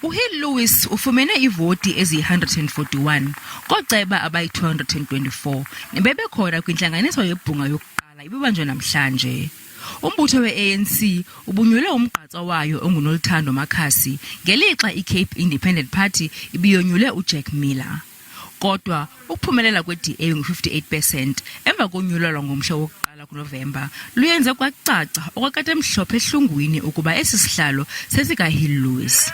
UHill-Lewis ufumene ivoti eziyi-141 koceba abayi-224 nebebekhona kwintlanganiso yebhunga yokuqala ibibanjwe namhlanje. Umbutho we-ANC ubunyule umgqatsa wayo onguNoluthando Makhasi ngelixa iCape Independent Party ibiyonyule uJack Miller. Kodwa ukuphumelela kwe-DA ngu-58% emva konyulwa ngomhla wokuqala kuNovemba luyenze kwacaca okwakade mhlophe ehlungwini ukuba esi sihlalo sesikaHill-Lewis.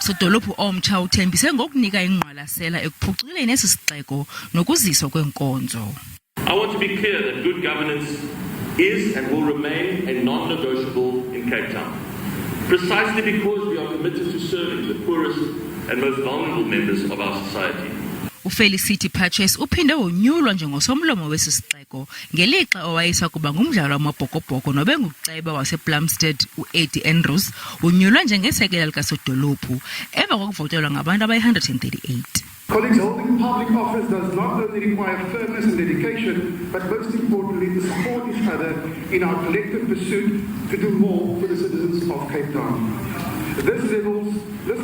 uSodolophu omtsha uthembise ngokunika ingqwalasela ekuphuculeni esi sixeko nokuziswa kweenkonzo. I want to be clear that good governance is and will remain a non-negotiable in Cape Town, precisely because we are committed to serving the poorest and most vulnerable members of our society. uFelicity Purchase uphinde wonyulwa njengosomlomo wesisixeko ngelixa owayisa kuba ngumdlalo wamabhokobhoko nobenguceba wasePlumstead uEddie Andrews unyulwa njengesekela likaSodolophu emva kokuvotelwa ngabantu abayi-138. Colleagues, holding public office does not only require firmness and dedication, but most importantly to support each other in our collective pursuit to do more for the citizens of Cape Town. This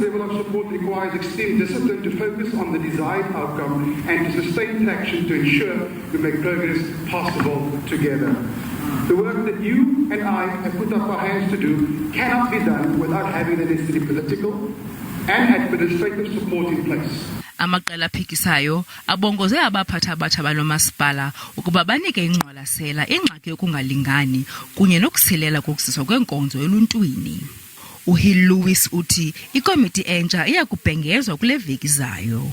level of support requires extreme discipline to focus on the desired outcome and to sustain action to ensure we make progress possible together. The work that you and I have put up our hands to do cannot be done without having the necessary political and administrative support in place. Amaqela aphikisayo abongoze abaphatha abatsha balomasipala ukuba banike ingqwalasela ingxaki yokungalingani kunye nokusilela kokuziswa kweenkonzo eluntwini. UHill-Lewis uthi ikomiti entsha iyakubhengezwa kule veki zayo.